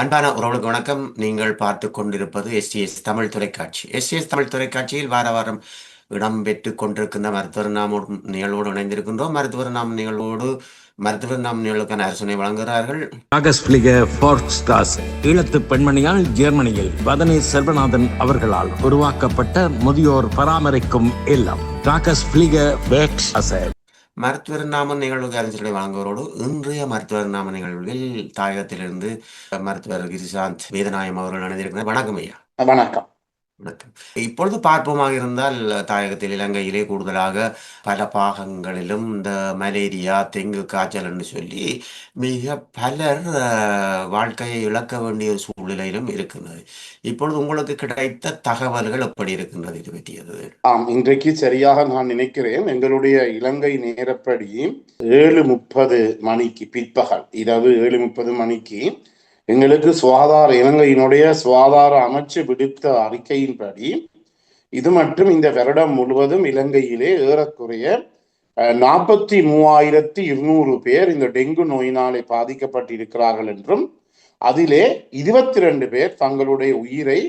அன்பான உறவுகளுக்கு வணக்கம். நீங்கள் பார்த்து கொண்டிருப்பது எஸ்டிஎஸ் தமிழ் தொலைக்காட்சி. எஸ்டிஎஸ் தமிழ் தொலைக்காட்சியில் வார வாரம் இடம்பெற்றுக் கொண்டிருக்கின்ற மருத்துவர் நாம் நிகழ்வோடு இணைந்திருக்கின்றோம். மருத்துவர் நாம் நிகழ்வுக்கான அரசனை வழங்குகிறார்கள். ஈழத்து பெண்மணியால் ஜெர்மனியில் வதனி செல்வநாதன் அவர்களால் உருவாக்கப்பட்ட முதியோர் பராமரிக்கும் இல்லம். மருத்துவர் நாம நிகழ்வுக்கு அறிஞர்களை வழங்குவதோடு இன்றைய மருத்துவர் நாம நிகழ்வில் தாயகத்திலிருந்து மருத்துவர் கிரிசாந்த் வேதநாயம் அவர்கள் இணைந்திருக்கிறார். வணக்கம் ஐயா. வணக்கம். வணக்கம். இப்பொழுது பார்ப்போமாக இருந்தால் தாயகத்தில் இலங்கையிலே கூடுதலாக பல பாகங்களிலும் இந்த மலேரியா டெங்கு காய்ச்சல் என்று சொல்லி மிக பலர் வாழ்க்கையை இழக்க வேண்டிய சூழ்நிலையிலும் இருக்கின்றது. இப்பொழுது உங்களுக்கு கிடைத்த தகவல்கள் எப்படி இருக்கின்றது இது பற்றியது? இன்றைக்கு சரியாக நான் நினைக்கிறேன், எங்களுடைய இலங்கை நேரப்படி 7:30 மணிக்கு பிற்பகல் இரவு 7:30 மணிக்கு எங்களுக்கு இலங்கையினுடைய சுகாதார அமைச்சு விடுத்த அறிக்கையின்படி இது மற்றும் இந்த வருடம் முழுவதும் இலங்கையிலே ஏறக்குறைய 43,200 பேர் இந்த டெங்கு நோயினாலே பாதிக்கப்பட்டிருக்கிறார்கள் என்றும் அதிலே 22 பேர் தங்களுடைய உயிரை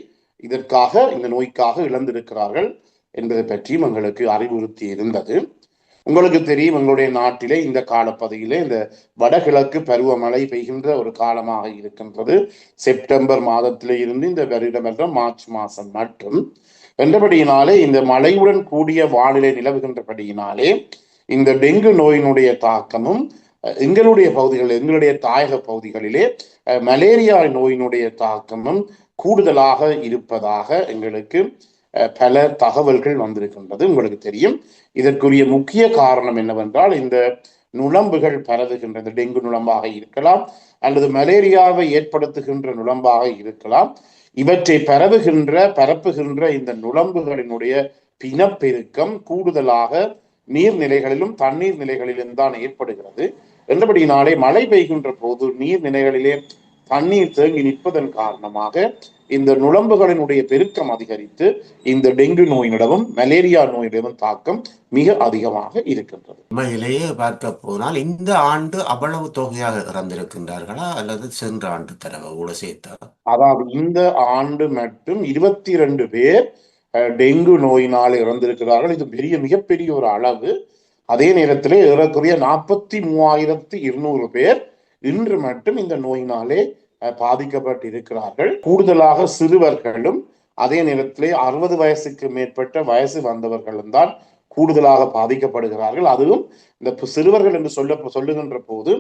இந்த நோய்க்காக இழந்திருக்கிறார்கள் என்பதை பற்றியும் எங்களுக்கு அறிவுறுத்தி இருந்தது. உங்களுக்கு தெரியும், எங்களுடைய நாட்டிலே இந்த காலப்பகுதியிலே இந்த வடகிழக்கு பருவமழை பெய்கின்ற ஒரு காலமாக இருக்கின்றது. செப்டம்பர் மாதத்திலே இருந்து இந்த வருடமெல்லாம் மார்ச் மாதம் மட்டும் என்றபடியினாலே இந்த மழையுடன் கூடிய வானிலை நிலவுகின்றபடியினாலே இந்த டெங்கு நோயினுடைய தாக்கமும் எங்களுடைய தாயக பகுதிகளிலே மலேரியா நோயினுடைய தாக்கமும் கூடுதலாக இருப்பதாக எங்களுக்கு பல தகவல்கள் வந்திருக்கின்றது. உங்களுக்கு தெரியும், இதற்குரிய முக்கிய காரணம் என்னவென்றால் இந்த நுளம்புகள் பரவுகின்ற டெங்கு நுளம்பாக இருக்கலாம் அல்லது மலேரியாவை ஏற்படுத்துகின்ற நுளம்பாக இருக்கலாம். இவற்றை பரப்புகின்ற இந்த நுளம்புகளினுடைய பிணப்பெருக்கம் கூடுதலாக நீர்நிலைகளிலும் தண்ணீர் நிலைகளிலும் தான் ஏற்படுகிறது. என்றபடியினாலே மழை பெய்கின்ற போது நீர்நிலைகளிலே தண்ணீர் தேங்கி நிற்பதன் காரணமாக இந்த நுளம்புகளினுடைய பெருக்கம் அதிகரித்து இந்த டெங்கு நோயினிடமும் மலேரியா நோயினிடமும் தாக்கம் மிக அதிகமாக இருக்கின்றது. உண்மையிலேயே பார்க்க போனால் இந்த ஆண்டு அவ்வளவு தொகையாக இறந்திருக்கின்றார்களா அல்லது சென்ற ஆண்டு தரவை கூட சேர்த்தா? அதாவது இந்த ஆண்டு மட்டும் 22 பேர் டெங்கு நோயினால் இறந்திருக்கிறார்கள். இது மிகப்பெரிய ஒரு அளவு. அதே நேரத்திலே ஏறக்குறைய 43,200 பேர் இன்று மட்டும் இந்த நோயினாலே பாதிக்கப்பட்டிருக்கிறார்கள். கூடுதலாக சிறுவர்களும் அதே நேரத்திலே 60 வயசுக்கு மேற்பட்ட வயசு வந்தவர்களும் தான் கூடுதலாக பாதிக்கப்படுகிறார்கள். அதுவும் இந்த சிறுவர்கள் என்று சொல்லுகின்ற போது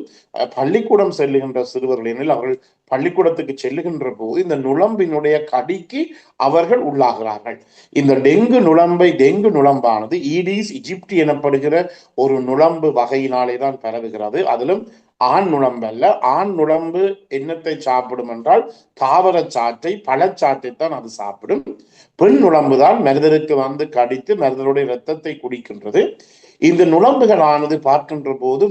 பள்ளிக்கூடம் செல்லுகின்ற சிறுவர்கள் எனில் அவர்கள் பள்ளிக்கூடத்துக்கு செல்லுகின்ற போது இந்த நுளம்பினுடைய கடிக்கு அவர்கள் உள்ளாகிறார்கள். இந்த டெங்கு நுளம்பானது ஈடிஸ் இஜிப்டி எனப்படுகிற ஒரு நுளம்பு வகையினாலே தான் பரவுகிறது. அதிலும் ஆண் நுளம்பல்ல. ஆண் நுளம்பு என்னத்தை சாப்பிடும் என்றால் தாவர சாற்றை, பழச்சாற்றை தான் அது சாப்பிடும். பெண் நுளம்புதான் மனிதருக்கு வந்து கடித்து மனிதனுடைய இரத்தத்தை குடிக்கின்றது. இந்த நுளம்புகளானது பார்க்கின்ற போது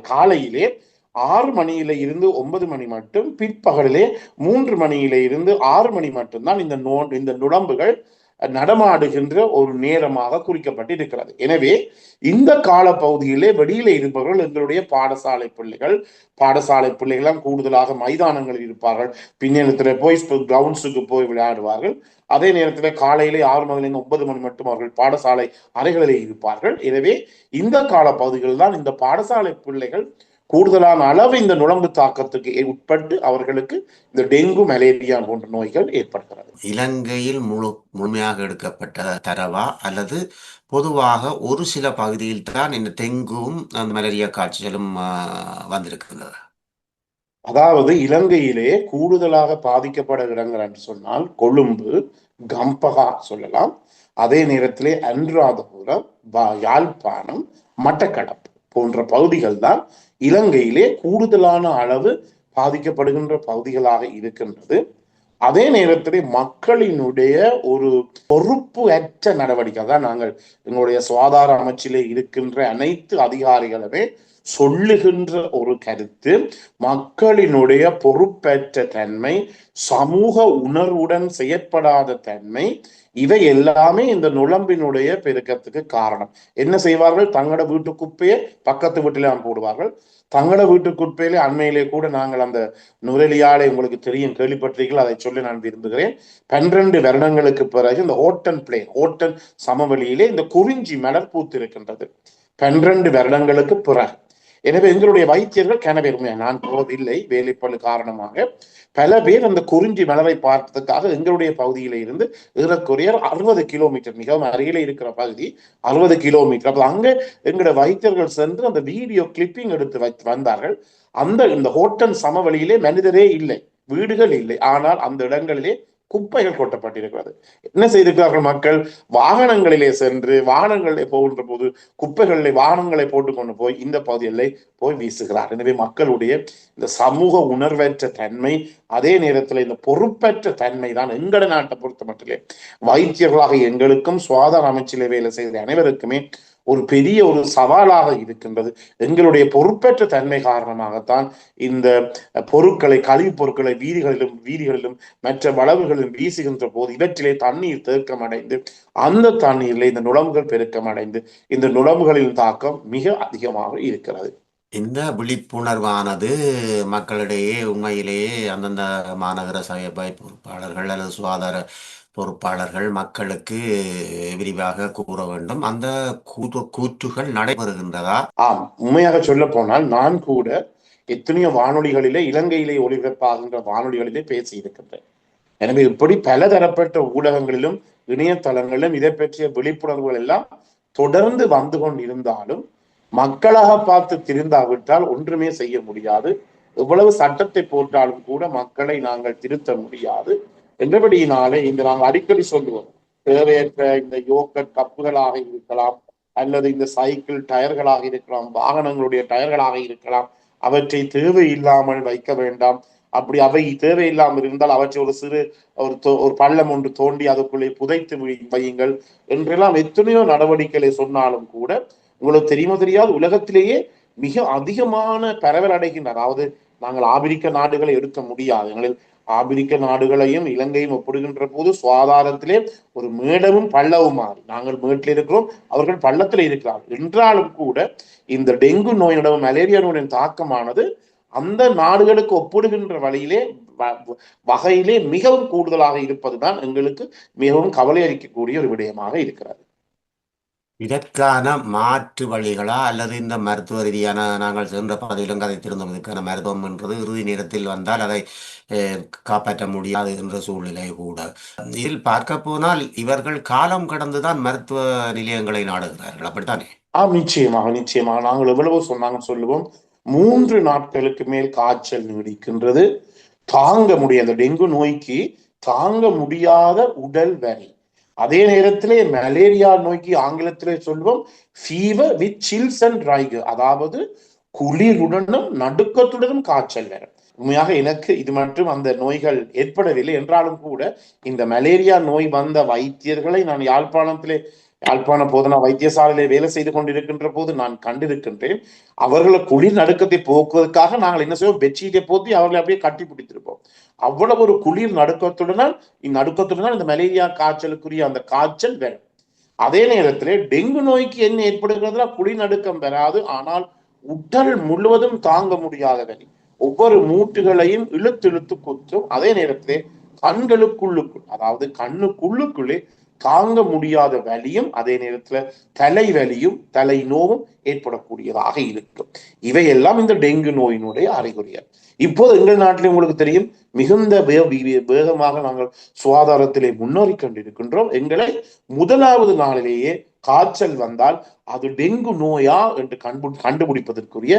காலையிலே 6 மணியில இருந்து 9 மணி மட்டும், பிற்பகலிலே 3 மணியில இருந்து 6 மணி மட்டும்தான் இந்த நுளம்புகள் நடமாடுகின்ற ஒரு நேரமாக குறிக்கப்பட்டிருக்கிறது. எனவே இந்த கால பகுதியிலே வெளியில இருப்பவர்கள் எங்களுடைய பாடசாலை பிள்ளைகள் கூடுதலாக மைதானங்களில் இருப்பார்கள். பின்னேரத்துல போய் கிரவுண்ட்ஸுக்கு போய் விளையாடுவார்கள். அதே நேரத்தில் காலையிலே 6 மணிலிருந்து 9 மணி மட்டும் அவர்கள் பாடசாலை அறைகளிலே இருப்பார்கள். எனவே இந்த கால பகுதிகளில் தான் இந்த பாடசாலை பிள்ளைகள் கூடுதலான அளவு இந்த நுளம்பு தாக்கத்துக்கு உட்பட்டு அவர்களுக்கு இந்த டெங்கு மலேரியா போன்ற நோய்கள் ஏற்படுகிறது. இலங்கையில் முழுமையாக எடுக்கப்பட்ட தரவா அல்லது பொதுவாக ஒரு சில பகுதியில் தான் இந்த டெங்குவும் அந்த மலேரியா காய்ச்சலும் வந்திருக்கின்றன? அதாவது இலங்கையிலே கூடுதலாக பாதிக்கப்படுகிறாங்க என்று சொன்னால் கொழும்பு, கம்பகா சொல்லலாம். அதே நேரத்திலே அனுராதபுரம், யாழ்ப்பாணம், மட்டக்களப்பு போன்ற பகுதிகள் தான் இலங்கையிலே கூடுதலான அளவு பாதிக்கப்படுகின்ற பகுதிகளாக இருக்கின்றது. அதே நேரத்திலே மக்களினுடைய ஒரு பொறுப்பு அற்ற நடவடிக்கை தான் எங்களுடைய சுகாதார அமைச்சிலே இருக்கின்ற அனைத்து அதிகாரிகளுமே சொல்லுகின்ற ஒரு கருத்து மக்களினுடைய பொறுப்பற்ற தன்மை, சமூக உணர்வுடன் செயற்படாத தன்மை, இவை எல்லாமே இந்த நுழம்பினுடைய பெருக்கத்துக்கு காரணம். என்ன செய்வார்கள்? தங்களோட வீட்டு குப்பையை பக்கத்து வீட்டிலே போடுவார்கள். தங்களோட வீட்டு குப்பையிலே அண்மையிலே கூட நாங்கள் அந்த நுரலியாலை உங்களுக்கு தெரியும், கேள்விப்பட்டீர்கள், அதை சொல்லி நான் விரும்புகிறேன். 12 வருடங்களுக்கு பிறகு இந்த ஓட்டன் சமவெளியிலே இந்த குறிஞ்சி மலர் பூத்து இருக்கின்றது. 12 வருடங்களுக்கு பிறகு. எனவே எங்களுடைய வைத்தியர்கள் கனவேர், நான் போவதில்லை வேலைப்பளு காரணமாக, பல பேர் அந்த குறிஞ்சி மலரை பார்ப்பதற்காக எங்களுடைய பகுதியில இருந்து ஏறக்குறைய 60 கிலோமீட்டர், மிகவும் அருகிலே இருக்கிற பகுதி 60 கிலோமீட்டர், அப்ப அங்க எங்களுடைய வைத்தியர்கள் சென்று அந்த வீடியோ கிளிப்பிங் எடுத்து வந்தார்கள். இந்த ஹோட்டன் சமவெளியிலே மனிதரே இல்லை, வீடுகள் இல்லை, ஆனால் அந்த இடங்களிலே குப்பைகள் கொட்டப்பட்டிருக்கிறது. என்ன செய்திருக்கிறார்கள் மக்கள்? வாகனங்களிலே சென்று வாகனங்களிலே போகின்ற போது குப்பைகளிலே வாகனங்களை போட்டுக்கொண்டு போய் இந்த பகுதிகளிலே போய் வீசுகிறார். எனவே மக்களுடைய இந்த சமூக உணர்வற்ற தன்மை, அதே நேரத்தில் இந்த பொறுப்பற்ற தன்மை தான் எங்கட நாட்டை பொறுத்த மட்டிலே வைத்தியர்களாக எங்களுக்கும் சுகாதார அமைச்சிலே வேலை செய்த அனைவருக்குமே ஒரு பெரிய ஒரு சவாலாக இருக்கின்றது. எங்களுடைய பொறுப்பற்ற தன்மை காரணமாகத்தான் இந்த கழிவுப் பொருட்களை வீதிகளிலும் மற்ற வளவுகளிலும் வீசுகின்ற போது இவற்றிலே தண்ணீர் தேக்கமடைந்து அந்த தண்ணீரிலே இந்த நுழம்புகள் பெருக்கமடைந்து இந்த நுழம்புகளின் தாக்கம் மிக அதிகமாக இருக்கிறது. இந்த விழிப்புணர்வானது மக்களிடையே உண்மையிலேயே அந்தந்த மாநகர சபை பொறுப்பாளர்கள் அல்லது சுகாதார பொறுப்பாளர்கள் மக்களுக்கு விரிவாக கூற வேண்டும். அந்த கூற்றுகள் நடைபெறுகின்றதா? ஆம், உண்மையாக சொல்ல போனால் நான் கூட எத்தனையோ வானொலிகளிலே, இலங்கையிலே ஒளிபரப்பாகின்ற வானொலிகளிலே பேசி இருக்கின்றேன். எனவே இப்படி பலதரப்பட்ட ஊடகங்களிலும் இணையதளங்களிலும் இதை பற்றிய விழிப்புணர்வுகள் எல்லாம் தொடர்ந்து வந்து கொண்டிருந்தாலும் மக்களாக பார்த்து திருந்தாவிட்டால் ஒன்றுமே செய்ய முடியாது. எவ்வளவு சட்டத்தை போட்டாலும் கூட மக்களை நாங்கள் திருத்த முடியாது. என்றபடியினாலே இந்த நாங்கள் அடிக்கடி சொல்லுவோம், தேவையற்ற இந்த யோகட் கப்புகளாக இருக்கலாம், அல்லது இந்த சைக்கிள் டயர்களாக இருக்கலாம், வாகனங்களுடைய டயர்களாக இருக்கலாம், அவற்றை தேவையில்லாமல் வைக்க வேண்டாம். அப்படி அவை தேவையில்லாமல் இருந்தால் அவற்றை ஒரு சிறு ஒரு பள்ளம் ஒன்று தோண்டி அதுக்குள்ளே புதைத்து வையுங்கள் என்றெல்லாம் எத்தனையோ நடவடிக்கைகளை சொன்னாலும் கூட உங்களுக்கு தெரியாது, உலகத்திலேயே மிக அதிகமான பரவல் அடைகின்ற, அதாவது நாங்கள் ஆப்பிரிக்க நாடுகளை எடுக்க முடியாது, எங்களில் ஆப்பிரிக்க நாடுகளையும் இலங்கையும் ஒப்பிடுகின்ற போது சுகாதாரத்திலே ஒரு மேடமும் பள்ளவும் மாறி, நாங்கள் மேட்டில் இருக்கிறோம், அவர்கள் பள்ளத்தில் இருக்கிறார்கள் என்றாலும் கூட இந்த டெங்கு நோயினுடைய மலேரியா நோயின் தாக்கமானது அந்த நாடுகளுக்கு ஒப்பிடுகின்ற வகையிலே மிகவும் கூடுதலாக இருப்பதுதான் எங்களுக்கு மிகவும் கவலை அளிக்கக்கூடிய ஒரு விடயமாக இருக்கிறது. இதற்கான மாற்று வழிகளா அல்லது இந்த மருத்துவ ரீதியான நாங்கள் சென்ற பகுதியிலும் கதை திருந்ததுக்கான மருத்துவம் என்றது இறுதி நேரத்தில் வந்தால் அதை காப்பாற்ற முடியாது என்ற சூழ்நிலை கூட. இதில் பார்க்க போனால் இவர்கள் காலம் கடந்துதான் மருத்துவ நிலையங்களை நாடுகிறார்கள், அப்படித்தானே? நிச்சயமாக நாங்கள் எவ்வளவோ சொல்லுவோம். 3 நாட்களுக்கு மேல் காய்ச்சல் நீடிக்கின்றது, தாங்க முடியாத டெங்கு நோய்க்கு தாங்க முடியாத உடல் வலி. அதே நேரத்திலே மலேரியா நோய்க்கு ஆங்கிலத்திலே சொல்வோம் ஃபீவர் வித் சில்ஸ் அண்ட் ரைகு, அதாவது குளிருடனும் நடுக்கத்துடனும் காய்ச்சல் வரும். உண்மையாக எனக்கு இது மட்டும் அந்த நோய்கள் ஏற்படவில்லை என்றாலும் கூட இந்த மலேரியா நோய் வந்த வைத்தியர்களை நான் யாழ்ப்பாண போதனா வைத்தியசாலையிலே வேலை செய்து கொண்டிருக்கின்ற போது நான் கண்டிருக்கின்றேன். அவர்களை குளிர் நடுக்கத்தை போக்குவதற்காக நாங்கள் என்ன செய்வோம், பெட்ஷீட்டை போத்தி அவர்களை அப்படியே கட்டி பிடித்திருப்போம். அவ்வளவு ஒரு குளிர் நடுக்கத்துடன் இந்த மலேரியா காய்ச்சலுக்குரிய அந்த காய்ச்சல் வரும். அதே நேரத்திலே டெங்கு நோய்க்கு என்ன ஏற்படுகிறதுனா குளிர் நடுக்கம் வராது, ஆனால் உடல் முழுவதும் தாங்க முடியாத வலி, ஒவ்வொரு மூட்டுகளையும் இழுத்து குத்தும். அதே நேரத்திலே அதாவது கண்ணுக்குள்ளுக்குள்ளே தாங்க முடியாத வலியும், அதே நேரத்துல தலைவலியும் தலை நோவும் ஏற்படக்கூடியதாக இருக்கும். இவையெல்லாம் இந்த டெங்கு நோயினுடைய அறிகுறிகள். இப்போது எங்கள் நாட்டிலே உங்களுக்கு தெரியும், மிகுந்த வேகமாக நாங்கள் சுகாதாரத்திலே முன்னேறி கொண்டிருக்கின்றோம். எங்களை முதலாவது நாளிலேயே காய்ச்சல் வந்தால் அது டெங்கு நோயா என்று கண்டுபிடிப்பதற்குரிய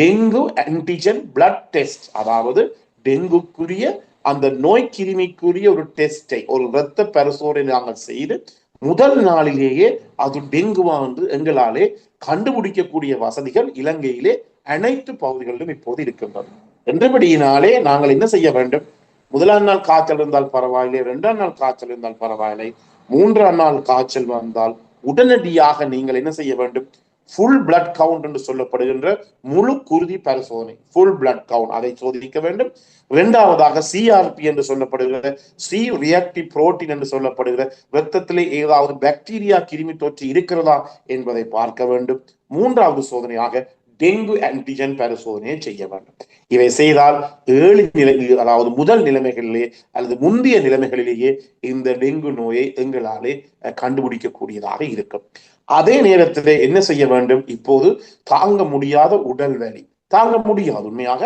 டெங்கு ஆன்டிஜன் பிளட் டெஸ்ட், அதாவது டெங்குக்குரிய அந்த நோய் கிருமிக்குரிய ஒரு டெஸ்டை, ஒரு இரத்த பரிசோதனை நாங்கள் செய்து முதல் நாளிலேயே அது டெங்குவா என்று எங்களாலே கண்டுபிடிக்கக்கூடிய வசதிகள் இலங்கையிலே அனைத்து பகுதிகளிலும் இப்போது இருக்கின்றது. என்றபடியினாலே நாங்கள் என்ன செய்ய வேண்டும், முதலாம் நாள் காய்ச்சல் இருந்தால் பரவாயில்லை, 2ஆம் நாள் காய்ச்சல் இருந்தால் பரவாயில்லை, 3ஆம் நாள் காய்ச்சல் வந்தால் உடனடியாக நீங்கள் என்ன செய்ய வேண்டும், ஃபுல் பிளட் கவுண்ட் என்று சொல்லப்படுகின்ற முழு குருதி பரிசோதனை, ஃபுல் பிளட் கவுண்ட், அதை சோதிக்க வேண்டும். இரண்டாவதாக சிஆர்பி என்று சொல்லப்படுகிற சி ரியாக்டிவ் புரோட்டீன் என்று சொல்லப்படுகிற இரத்தத்திலே ஏதாவது பாக்டீரியா கிருமி தொற்று இருக்கிறதா என்பதை பார்க்க வேண்டும். மூன்றாவது சோதனையாக டெங்கு ஆன்டிஜன் பரிசோதனையை செய்ய வேண்டும். இவை செய்தால் 7 நிலை, அதாவது முதல் நிலைமைகளிலேயே அல்லது முந்தைய நிலைமைகளிலேயே இந்த டெங்கு நோயை எங்களாலே கண்டுபிடிக்கக்கூடியதாக இருக்கும். அதே நேரத்திலே என்ன செய்ய வேண்டும்? இப்போது தாங்க முடியாத உடல் வலி, தாங்க முடியாது. உண்மையாக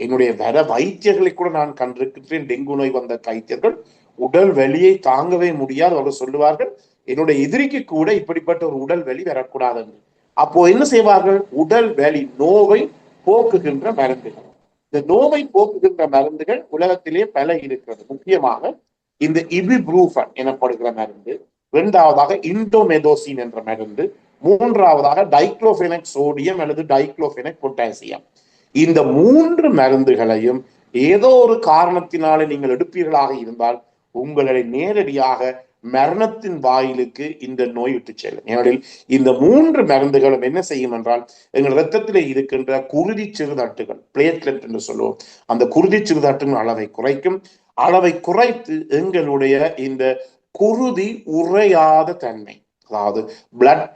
என்னுடைய வைத்தியர்களை கூட நான் கண்டிருக்கின்றேன். டெங்கு நோய் வந்த வைத்தியர்கள் உடல் வலியை தாங்கவே முடியாது. அவர்கள் சொல்லுவார்கள், என்னுடைய எதிரிக்கு கூட இப்படிப்பட்ட ஒரு உடல் வலி வரக்கூடாது என்று. அப்போ என்ன செய்வார்கள்? உடல் வலி நோவை போக்குகின்ற மருந்துகள், இந்த நோவை போக்குகின்ற மருந்துகள் உலகத்திலே பல இருக்கிறது. முக்கியமாக இந்த இபிப்ரூஃபன் எனப்படுகிற மருந்து, இரண்டாவதாக இண்டோமெதோசின் என்ற மருந்து, மூன்றாவதாக டைக்ளோபெனக் சோடியம் அல்லது டைக்ளோபெனக் பொட்டாசியம். இந்த 3 மருந்துகளையும் ஏதோ ஒரு காரணத்தினாலே நீங்கள் எடுப்பீர்களாக இருந்தால் உங்களை நேரடியாக மரணத்தின் வாயிலுக்கு இந்த நோய் விட்டு செல்லும். ஏனெனில் இந்த 3 மருந்துகளும் என்ன செய்யும் என்றால், எங்கள் இரத்தத்திலே இருக்கின்ற குருதி சிறுதட்டுகள், பிளேட்லெட் என்று சொல்லுவோம், அந்த குருதி சிறுதட்டுகள் அளவை குறைக்கும். அளவை குறைத்து எங்களுடைய இந்த குருதி உறையாத தன்மை, அதாவது பிளட்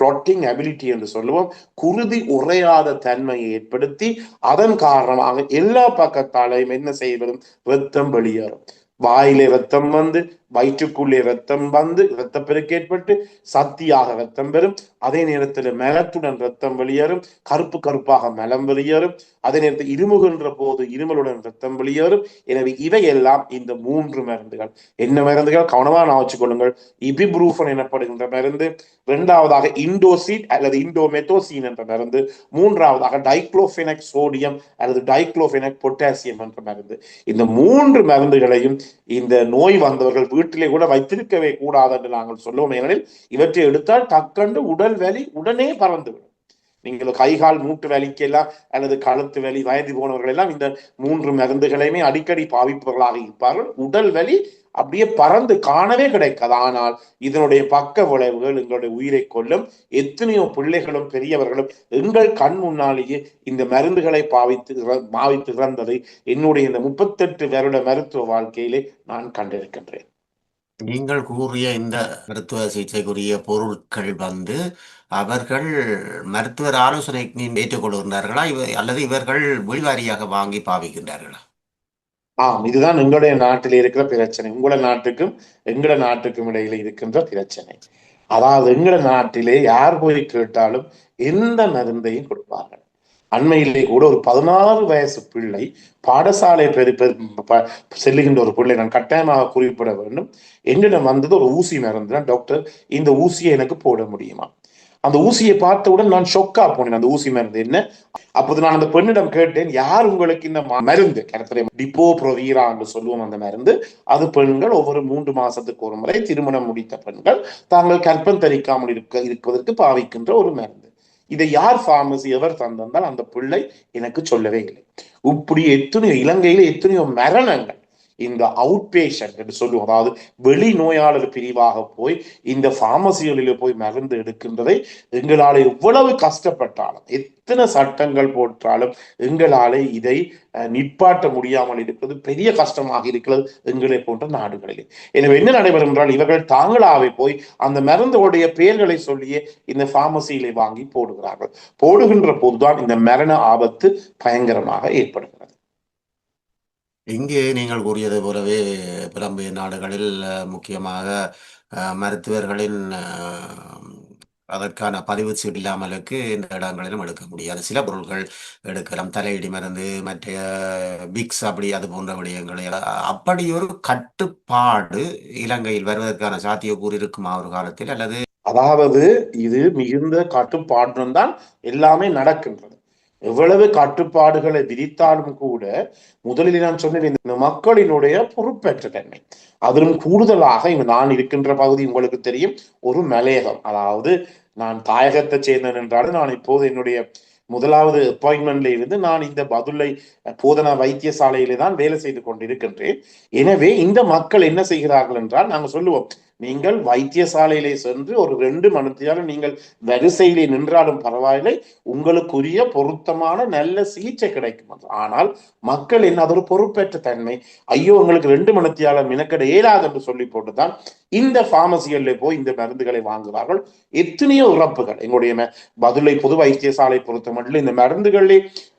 கிளாட்டிங் அபிலிட்டி என்று சொல்லுவோம், குருதி உறையாத தன்மையை ஏற்படுத்தி அதன் காரணமாக எல்லா பக்கத்தாலையும் என்ன செய்வதும் இரத்தம் வெளியேறும். வாயிலே ரத்தம் வந்து, வயிற்றுக்குள்ளே ரத்தம் வந்து, இரத்தப்பெருக்கு ஏற்பட்டு சக்தியாக ரத்தம் பெறும். அதே நேரத்தில் மலத்துடன் ரத்தம் வெளியேறும், கருப்பு கருப்பாக மலம் வெளியேறும். அதே நேரத்தில் இருமுகின்ற போது இருமலுடன் ரத்தம் வெளியேறும். எனவே இவையெல்லாம் இந்த 3 மருந்துகள். என்ன மருந்துகள்? கவனமாக நான் வச்சுக்கொள்ளுங்கள். இபிப்ரூஃபன் எனப்படுகின்ற மருந்து, இரண்டாவதாக இண்டோசிட் அல்லது இண்டோமெதோசின் என்ற மருந்து, மூன்றாவதாக டைக்ளோபெனக் சோடியம் அல்லது டைக்ளோபெனக் பொட்டாசியம் என்ற மருந்து. இந்த 3 மருந்துகளையும் இந்த நோய் வந்தவர்கள் வீட்டிலே கூட வைத்திருக்கவே கூடாது என்று நாங்கள் சொல்லுவோம். ஏனெனில் இவற்றை எடுத்தால் டக்கண்டு உடல் வலி உடனே பறந்துவிடும். நீங்கள் கைகால் மூட்டு வலிக்கெல்லாம் அல்லது கழுத்து வலி, வயது போனவர்கள் எல்லாம் இந்த 3 மருந்துகளையுமே அடிக்கடி பாவிப்பவர்களாக இருப்பார்கள். உடல் வலி அப்படியே பறந்து காணவே கிடைக்காது. ஆனால் இதனுடைய பக்க விளைவுகள் எங்களுடைய உயிரை கொல்லும். எத்தனையோ பிள்ளைகளும் பெரியவர்களும் எங்கள் கண் முன்னாலேயே இந்த மருந்துகளை பாவித்து இறந்ததை என்னுடைய இந்த 38 வருட மருத்துவ வாழ்க்கையிலே நான் கண்டிருக்கின்றேன். நீங்கள் கூறிய இந்த மருத்துவ சிகிச்சைக்குரிய பொருட்கள் அவர்கள் மருத்துவர் ஆலோசனை ஏற்றுக்கொள்கின்றார்களா, அல்லது இவர்கள் வெளிவாரியாக வாங்கி பாவிக்கின்றார்களா? இதுதான் எங்களுடைய நாட்டில் இருக்கிற பிரச்சனை. உங்களோட நாட்டுக்கும் எங்களோட நாட்டுக்கும் இடையில இருக்கின்ற பிரச்சனை. அதாவது எங்களோட நாட்டிலே யார் போய் கேட்டாலும் எந்த மருந்தையும் கொடுப்பார்கள். அண்மையிலே கூட ஒரு 16 வயசு பிள்ளை, பாடசாலை செல்லுகின்ற ஒரு பிள்ளை, நான் கட்டாயமாக குறிப்பிட வேண்டும், என்னிடம் வந்தது ஒரு ஊசி மருந்து தான். டாக்டர், இந்த ஊசியை எனக்கு போட முடியுமா? அந்த ஊசியை பார்த்தவுடன் நான் ஷொக்கா போனேன். அந்த ஊசி மருந்து என்ன? அப்போது நான் அந்த பெண்ணிடம் கேட்டேன், யார் உங்களுக்கு இந்த மருந்து, டிப்போ ப்ரோவீரா என்று சொல்லுவோம் அந்த மருந்து, அது பெண்கள் ஒவ்வொரு 3 மாசத்துக்கு ஒரு முறை திருமணம் முடித்த பெண்கள் தாங்கள் கற்பம் தரிக்காமல் இருப்பதற்கு பாவிக்கின்ற ஒரு மருந்து. இதை யார் பார்மசி எவர் தந்தால் அந்த பிள்ளை எனக்கு சொல்லவே இல்லை. இப்படி எத்தனையோ இலங்கையில எத்தனையோ மரணங்கள் இந்த அவுட் பேஷண்ட் என்று சொல்லுவோம், அதாவது வெளி நோயாளர் பிரிவாக போய் இந்த பார்மசிகளில் போய் மருந்து எடுக்கின்றதை எங்களால் எவ்வளவு கஷ்டப்பட்டாலும், எத்தனை சட்டங்கள் போட்டாலும் எங்களாலே இதை நிற்பாட்ட முடியாமல் இருப்பது பெரிய கஷ்டமாக இருக்கிறது எங்களை போன்ற நாடுகளிலே. எனவே என்ன நடைபெறும் என்றால், இவர்கள் தாங்களாவே போய் அந்த மருந்துடைய பெயர்களை சொல்லியே இந்த பார்மசியிலே வாங்கி போடுகிறார்கள். போடுகின்ற போதுதான் இந்த மரண ஆபத்து பயங்கரமாக ஏற்படுகிறது. இங்கே நீங்கள் கூறியது போலவே புலம்பெயர் நாடுகளில் முக்கியமாக மருத்துவர்களின் அதற்கான பதிவு சீட்டு இல்லாமலுக்கு இந்த இடங்களிலும் எடுக்க முடியாது. சில பொருட்கள் எடுக்கலாம், தலையிடி மருந்து, மற்ற பிக்ஸ், அப்படி அது போன்ற விடயங்களை. அப்படி ஒரு கட்டுப்பாடு இலங்கையில் வருவதற்கான சாத்தியக்கூறு இருக்குமா ஒரு காலத்தில்? அல்லது அதாவது இது மிகுந்த கட்டுப்பாடுடன் தான் எல்லாமே நடக்கின்றது. எவ்வளவு கட்டுப்பாடுகளை விதித்தாலும் கூட, முதலில் நான் சொன்னேன், இந்த மக்களினுடைய பொறுப்பற்ற தன்மை, அதிலும் கூடுதலாக நான் இருக்கின்ற பகுதி உங்களுக்கு தெரியும், ஒரு மலையகம். அதாவது நான் தாயகத்தை சேர்ந்தேன் என்றாலும் நான் இப்போது என்னுடைய முதலாவது அப்பாயின்மெண்ட்ல இருந்து நான் இந்த பதுளை போதனா வைத்தியசாலையிலே தான் வேலை செய்து கொண்டிருக்கின்றேன். எனவே இந்த மக்கள் என்ன செய்கிறார்கள் என்றால், நாங்கள் சொல்லுவோம், நீங்கள் வைத்தியசாலையிலே சென்று ஒரு 2 மணித்தியாலும் நீங்கள் வரிசையிலே நின்றாலும் பரவாயில்லை, உங்களுக்குரிய பொருத்தமான நல்ல சிகிச்சை கிடைக்கும். ஆனால் மக்கள் என்ன, அது ஒரு பொறுப்பேற்ற தன்மை, ஐயோ உங்களுக்கு 2 மணித்தியாலம் மினக்கட இயலாது என்று சொல்லி போட்டுதான் இந்த பார்மசிகளிலே போய் இந்த மருந்துகளை வாங்குவார்கள். எத்தனையோ இறப்புகள் எங்களுடைய பதுளை பொது வைத்தியசாலை பொறுத்த மட்டும் இந்த மருந்துகளிலே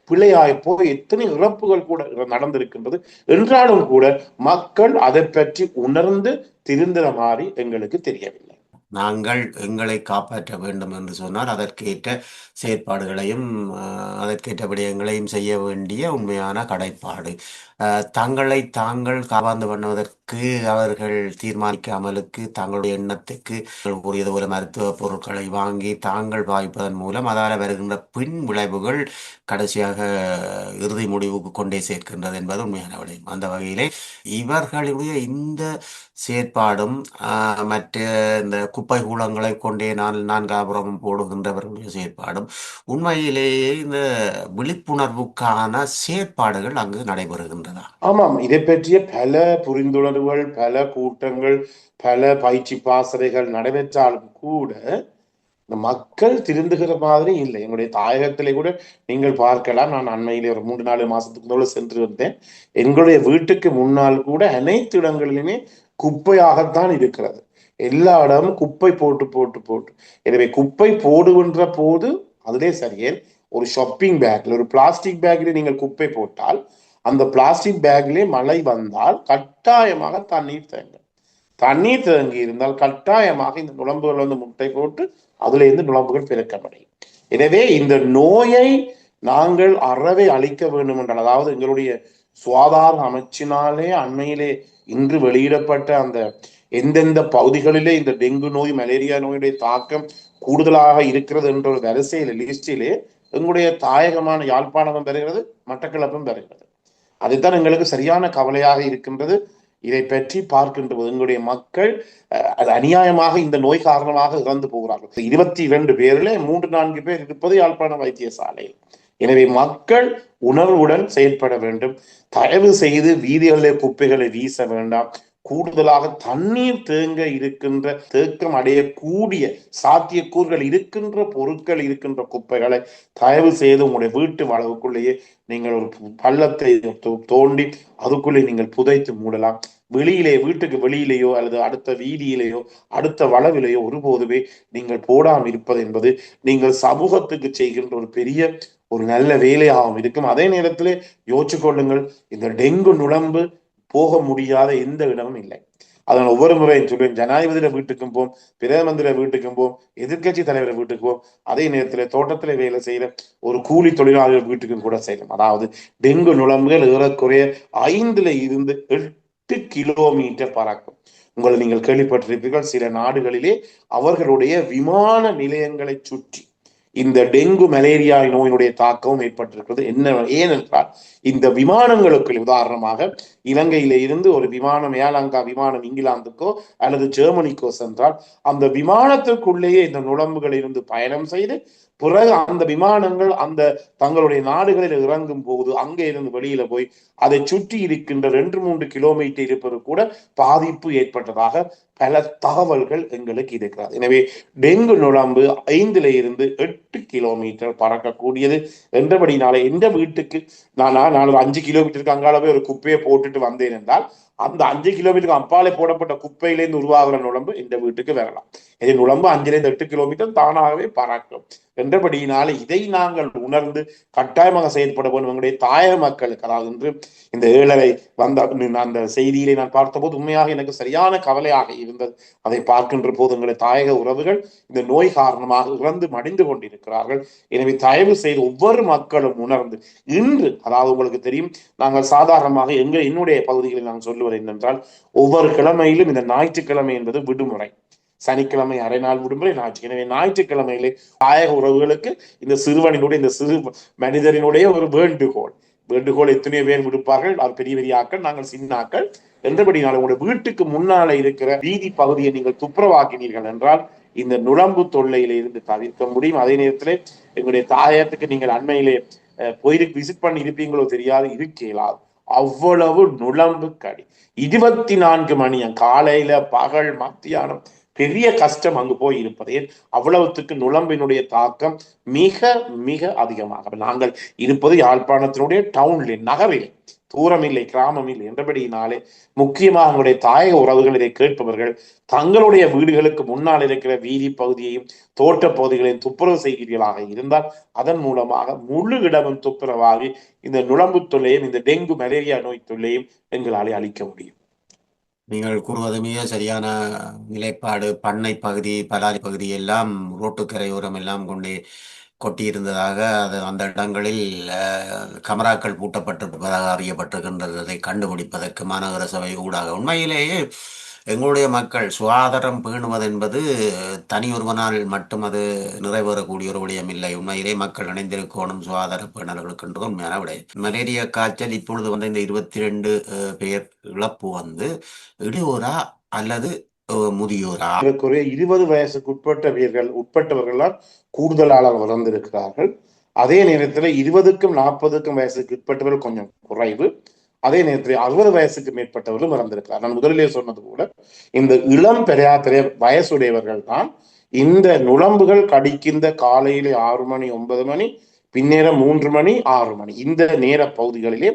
பிழையாய் போய் எத்தனை இறப்புகள் கூட நடந்திருக்கின்றது. என்றாலும் கூட மக்கள் அதை பற்றி உணர்ந்து திருந்துற மாதிரி எங்களுக்கு தெரியவில்லை. நாங்கள் எங்களை காப்பாற்ற வேண்டும் என்று சொன்னால் அதற்கேற்ற செயற்பாடுகளையும் அதற்கேற்ற விடயங்களையும் செய்ய வேண்டிய உண்மையான கடைப்பாடு. தங்களை தாங்கள் காப்பாந்து பண்ணுவதற்கு அவர்கள் தீர்மானிக்காமலுக்கு தங்களுடைய எண்ணத்துக்கு கூறியது போல மருத்துவ பொருட்களை வாங்கி தாங்கள் பாய்ப்பதன் மூலம் அதால் வருகின்ற பின் விளைவுகள் கடைசியாக இறுதி முடிவுக்கு கொண்டே சேர்க்கின்றது என்பது உண்மையான விடயம். அந்த வகையிலே இவர்களுடைய இந்த செயற்பாடும் மற்ற இந்த குப்பை கூலங்களை கொண்டே நான்காபுரம் போடுகின்றவர்களுடைய செயற்பாடும் உண்மையிலேயே இந்த விழிப்புணர்வுக்கான செயற்பாடுகள் அங்கு நடைபெறுகின்றன. ஆமாம், இதை பற்றிய பல புரிந்துணர்வுகள், பல கூட்டங்கள், பல பயிற்சி பாசறைகள் நடைபெற்றாலும் கூட இந்த மக்கள் திருந்துகிற மாதிரி இல்லை. எங்களுடைய தாயகத்திலே கூட நீங்கள் பார்க்கலாம். நான் அண்மையிலே ஒரு 3-4 மாசத்துக்கு முதல்ல சென்று வந்தேன். எங்களுடைய வீட்டுக்கு முன்னால் கூட அனைத்து இடங்களிலுமே குப்பையாகத்தான் இருக்கிறது. எல்லா இடமும் குப்பை போட்டு போட்டு போட்டு. எனவே குப்பை போடுகின்ற போது அதிலே சரியே ஒரு ஷாப்பிங் பேக்ல, ஒரு பிளாஸ்டிக் பேக்ல நீங்கள் குப்பை போட்டால் அந்த பிளாஸ்டிக் பேக்லே மழை வந்தால் கட்டாயமாக தண்ணீர் தேங்கி இருந்தால் கட்டாயமாக இந்த நுளம்புகள் வந்து முட்டை போட்டு அதுல இருந்து நுளம்புகள் பிறக்கமடையும். எனவே இந்த நோயை நாங்கள் அறவே அழிக்க வேண்டும் என்றால், அதாவது எங்களுடைய சுகாதார அமைச்சினாலே அண்மையிலே இன்று வெளியிடப்பட்ட அந்த எந்தெந்த பகுதிகளிலே இந்த டெங்கு நோய், மலேரியா நோயுடைய தாக்கம் கூடுதலாக இருக்கிறது என்ற ஒரு வரிசையில லிஸ்டிலே எங்களுடைய தாயகமான யாழ்ப்பாணமும் பெறுகிறது, மட்டக்களப்பும் பெறுகிறது. அதுதான் எங்களுக்கு சரியான கவலையாக இருக்கின்றது. இதை பற்றி பார்க்கின்ற போது எங்களுடைய மக்கள் அது அநியாயமாக இந்த நோய் காரணமாக இறந்து போகிறார்கள். 22 பேரில் 3-4 பேர் இருப்பது யாழ்ப்பாண வைத்தியசாலையில். எனவே மக்கள் உணர்வுடன் செயல்பட வேண்டும். தயவு செய்து வீதிகளில் குப்பைகளை வீச வேண்டாம். கூடுதலாக தண்ணீர் தேக்கம் அடையக்கூடிய சாத்தியக்கூறுகள் இருக்கின்ற பொருட்கள் இருக்கின்ற குப்பைகளை தயவு செய்து உங்களுடைய வீட்டு வளவுக்குள்ளேயே நீங்கள் ஒரு பள்ளத்தை தோண்டி அதுக்குள்ளே நீங்கள் புதைத்து மூடலாம். வெளியிலே, வீட்டுக்கு வெளியிலேயோ அல்லது அடுத்த வீதியிலேயோ அடுத்த வளவிலேயோ ஒருபோதுமே நீங்கள் போடாமல் இருப்பது என்பது நீங்கள் சமூகத்துக்கு செய்கின்ற ஒரு பெரிய ஒரு நல்ல வேலையாகவும் இருக்கும். அதே நேரத்திலே யோசிச்சு கொள்ளுங்கள், இந்த டெங்கு நுளம்பு போக முடியாத எந்த இடமும் இல்லை. அதனால் ஒவ்வொரு முறையும் சொல்லுவேன், ஜனாதிபதியில வீட்டுக்கும் போம், பிரதம மந்திர வீட்டுக்கும் போம், எதிர்கட்சி தலைவர் வீட்டுக்கு போம், அதே நேரத்தில் தோட்டத்துல வேலை செய்யற ஒரு கூலி தொழிலாளர்கள் வீட்டுக்கும் கூட செய்யலாம். அதாவது டெங்கு நுளம்புகள் ஏறக்குறைய 5 இருந்து 8 கிலோமீட்டர் பறக்கும். உங்களை நீங்கள் கேள்விப்பட்டிருப்பீர்கள், சில நாடுகளிலே அவர்களுடைய விமான நிலையங்களை சுற்றி இந்த டெங்கு மலேரியா நோயினுடைய தாக்கமும் ஏற்பட்டிருக்கிறது. ஏனென்றால் இந்த விமானங்களுக்கு, உதாரணமாக இலங்கையில இருந்து ஒரு விமானம், ஏலங்கா விமானம் இங்கிலாந்துக்கோ அல்லது ஜெர்மனிக்கோ சென்றால் அந்த விமானத்திற்குள்ளேயே இந்த நுளம்புகள் இருந்து பயணம் செய்து பிறகு அந்த விமானங்கள் அந்த தங்களுடைய நாடுகளில் இறங்கும் போது அங்கே இருந்து வெளியில போய் அதை சுற்றி இருக்கின்ற 2-3 கிலோமீட்டர் இருப்பது கூட பாதிப்பு ஏற்பட்டதாக பல தகவல்கள் எங்களுக்கு இருக்கிறது. எனவே டெங்கு நுளம்பு 5 இருந்து 8 கிலோமீட்டர் பறக்கக்கூடியது என்றபடினால எந்த வீட்டுக்கு நான் ஒரு 5 கிலோமீட்டருக்கு அங்காலவே ஒரு குப்பையை போட்டுட்டு வந்தேன் என்றால் அந்த 5 கிலோமீட்டருக்கு அப்பாலே போடப்பட்ட குப்பையிலேருந்து உருவாகிற நுளம்பு இந்த வீட்டுக்கு வரலாம். இது நுளம்பு 5 8 கிலோமீட்டர் தானாகவே பறக்கும் என்றபடியினால இதை நாங்கள் உணர்ந்து கட்டாயமாக செயல்பட வேண்டும். எங்களுடைய தாயக மக்களுக்கு, அதாவது இந்த 7:30 வந்த அந்த செய்தியிலே நான் பார்த்தபோது உண்மையாக எனக்கு சரியான கவலையாக இருந்தது. அதை பார்க்கின்ற போது எங்களுடைய தாயக உறவுகள் இந்த நோய் காரணமாக இறந்து மடிந்து கொண்டிருக்கிறார்கள். எனவே தயவு செய்து ஒவ்வொரு மக்களும் உணர்ந்து இன்று, அதாவது உங்களுக்கு தெரியும், நாங்கள் சாதாரணமாக என்னுடைய பகுதிகளில் நான் சொல்லுவது என்னென்றால், ஒவ்வொரு கிழமையிலும் இந்த ஞாயிற்றுக்கிழமை என்பது விடுமுறை. சனிக்கிழமை அரை நாள் விடுமுறை, ஞாயிற்றுக்கிழமை. ஞாயிற்றுக்கிழமையிலே தாயக உறவுகளுக்கு இந்த சிறுவனினுடைய, இந்த சிறு மனிதரினுடைய ஒரு வேண்டுகோள் எத்தனையோ பேர் விடுப்பார்கள். அது பெரிய பெரிய ஆக்கள், நாங்கள் சின்ன ஆக்கள் என்றபடினால உங்களுடைய வீட்டுக்கு முன்னால இருக்கிற வீதி பகுதியை நீங்கள் துப்புரவாக்கினீர்கள் என்றால் இந்த நுளம்பு தொல்லையில இருந்து தவிர்க்க முடியும். அதே நேரத்திலே எங்களுடைய தாயகத்துக்கு நீங்கள் அண்மையிலே போய் விசிட் பண்ணி இருப்பீங்களோ தெரியாது, இருக்கலாது அவ்வளவு நுளம்பு கடி. 24 மணி காலையில பகல் மத்தியானம் பெரிய கஷ்டம் அங்கு போய் இருப்பது. அவ்வளவுத்துக்கு நுளம்பினுடைய தாக்கம் மிக மிக அதிகமாக. நாங்கள் இருப்பது யாழ்ப்பாணத்தினுடைய டவுன்ல, நகரில், தூரம் இல்லை, கிராமம் இல்லை என்றபடியினாலே முக்கியமாக அவங்களுடைய தாயக உறவுகள் இதை கேட்பவர்கள் தங்களுடைய வீடுகளுக்கு முன்னால் இருக்கிற வீதி பகுதியையும் தோட்ட பகுதிகளையும் துப்புரவு செய்கிறீர்களாக இருந்தால் அதன் மூலமாக முழு இடமும் துப்புரவாகி இந்த நுளம்பு தொல்லையும் இந்த டெங்கு மலேரியா நோய் தொல்லையும் எங்களாலே அளிக்க முடியும். நீங்கள் கூறுவது மிக சரியான நிலைப்பாடு. பண்ணை பகுதி, பலாரி பகுதி எல்லாம் ரோட்டுக்கரையோரம் எல்லாம் கொண்டு கொட்டியிருந்ததாக, அது அந்த இடங்களில் கமராக்கள் பூட்டப்பட்டிருப்பதாக அறியப்பட்டிருக்கின்றது. அதை கண்டுபிடிப்பதற்கு மாநகர சபை ஊடாக உண்மையிலேயே எங்களுடைய மக்கள் சுகாதாரம் பேணுவது என்பது தனி ஒருவனால் மட்டும் அது நிறைவேறக்கூடிய ஒரு விடயம் இல்லை. உண்மையிலே மக்கள் இணைந்திருக்கணும் சுகாதார பேணர்களுக்கு உண்மையான விடயம். மலேரியா காய்ச்சல் இப்பொழுது வந்து இந்த 22 பேர் இழப்பு வந்து இடையூறா அல்லது முதியோரா? 20 வயசுக்கு உட்பட்டவர்களால் கூடுதலாக வளர்ந்திருக்கிறார்கள். அதே நேரத்தில் 20க்கும் 40க்கும் வயசுக்கு உட்பட்டவர்கள் கொஞ்சம் குறைவு. அதே நேரத்தில் 60 வயசுக்கு மேற்பட்டவர்களும் இறந்திருக்கிறார். நான் முதலிலே சொன்னது போல இந்த இளம் பெரிய வயசுடையவர்கள் தான் இந்த நுளம்புகள் கடிக்கின்ற காலையிலே 6 மணி 9 மணி பின்னேரம் 3 மணி 6 மணி இந்த நேர பகுதிகளிலே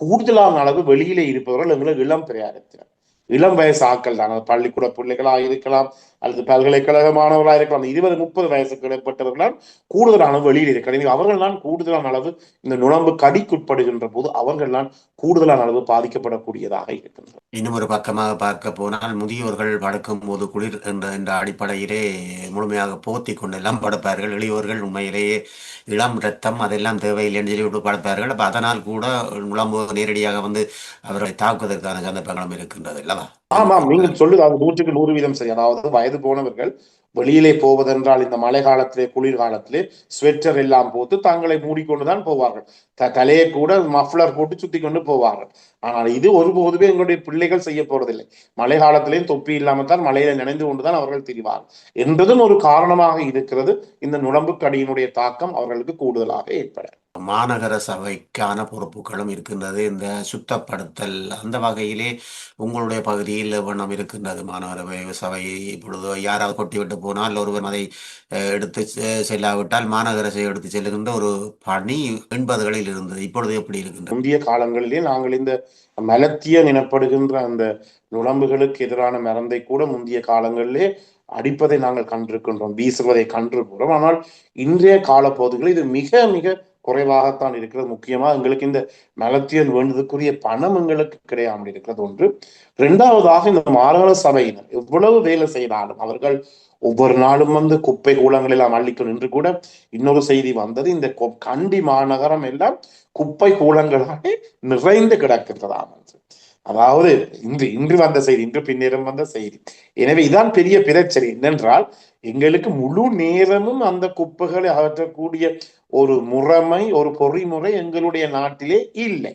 கூடுதலான அளவு வெளியிலே இருப்பவர்கள் எங்களுக்கு இளம் பிரயாரத்தினர், இளம் வயசு ஆக்கள் தான். பள்ளிக்கூட பிள்ளைகளாக இருக்கலாம் அல்லது பல்கலைக்கழக மாணவர்களாக இருக்கலாம். 20-30 வயசுக்கு இடைப்பட்டவர்களால் கூடுதலான வெளியில் இருக்கிறார். அவர்கள் தான் கூடுதலான அளவு இந்த நுளம்பு கடிக்குட்படுகின்ற போது அவர்கள் தான் கூடுதலான அளவு பாதிக்கப்படக்கூடியதாக இருக்கின்றனர். இன்னும் ஒரு பக்கமாக பார்க்க போனால் முதியோர்கள் படுக்கும் போது குளிர் என்ற அடிப்படையிலே முழுமையாக போத்தி கொண்டு எல்லாம் படுப்பார்கள். எளியோர்கள் உண்மையிலேயே இளம் ரத்தம் அதெல்லாம் தேவையில்லை என்று சொல்லி விட்டு படுப்பார்கள். அப்போ அதனால் கூட நுளம்பு நேரடியாக வந்து அவர்களை தாக்குவதற்கான சந்தர்ப்பங்களும் இருக்கின்றது அல்லவா? ஆமாம், நீங்கள் சொல்லுது அது 100க்கு 100% சரி. அதாவது வயது போனவர்கள் வெளியிலே போவதென்றால் இந்த மழை காலத்திலே குளிர்காலத்திலே ஸ்வெட்டர் எல்லாம் போட்டு தங்களை மூடிக்கொண்டுதான் போவார்கள். தலையை கூட மஃப்ளர் போட்டு சுத்தி கொண்டு போவார்கள். ஆனால் இது ஒருபோதுமே எங்களுடைய பிள்ளைகள் செய்ய போறதில்லை. மழை காலத்திலேயும் தொப்பி இல்லாமல் தான் மழையில நினைந்து கொண்டுதான் அவர்கள் திரிவார்கள் என்றதும் ஒரு காரணமாக இருக்கிறது. இந்த நுளம்பு கடியினுடைய தாக்கம் அவர்களுக்கு கூடுதலாக ஏற்பட மாநகர சபைக்கான பொறுப்புகளும் இருக்கின்றது. இந்த சுத்தப்படுத்தல் அந்த வகையிலே உங்களுடைய பகுதியில் வண்ணம் இருக்கின்றது. மாநகர சபை இப்பொழுது யாராவது கொட்டிவிட்டு போனால் ஒருவர் அதை எடுத்து செல்லாவிட்டால் மாநகர சபை எடுத்து செல்லுகின்ற ஒரு பணி 80களில் இருந்தது. இப்பொழுது எப்படி இருக்கின்றது? முந்தைய காலங்களிலே நாங்கள் இந்த மலத்தியன் எனப்படுகின்ற அந்த நுளம்புகளுக்கு எதிரான மருந்தை கூட முந்தைய காலங்களிலே அடிப்பதை நாங்கள் கண்டிருக்கின்றோம், வீசுவதை கண்டிருக்கிறோம். ஆனால் இன்றைய காலப்பகுதிகளில் இது மிக மிக குறைவாகத்தான் இருக்கிறது. முக்கியமா எங்களுக்கு இந்த மலத்தியன் வேண்டதுக்குரிய பணம் எங்களுக்கு கிடையாமல் இருக்கிறது ஒன்று. இரண்டாவதாக இந்த மாநகர சபையினர் எவ்வளவு வேலை செய்தாலும் அவர்கள் ஒவ்வொரு நாளும் வந்து குப்பை கூலங்களில் அள்ளிக்கும் என்று கூட இன்னொரு செய்தி வந்தது. இந்த கண்டி மாநகரம் எல்லாம் குப்பை கூலங்களாக நிறைந்து கிடக்கின்றதாம். அதாவது இன்று வந்த செய்தி, இன்று பின்னேறம் வந்த செய்தி. எனவே இதான் பெரிய பிரச்சனை என்னென்றால் எங்களுக்கு முழு நேரமும் அந்த குப்பைகளை அகற்றக்கூடிய ஒரு முறைமை, ஒரு பொறிமுறை எங்களுடைய நாட்டிலே இல்லை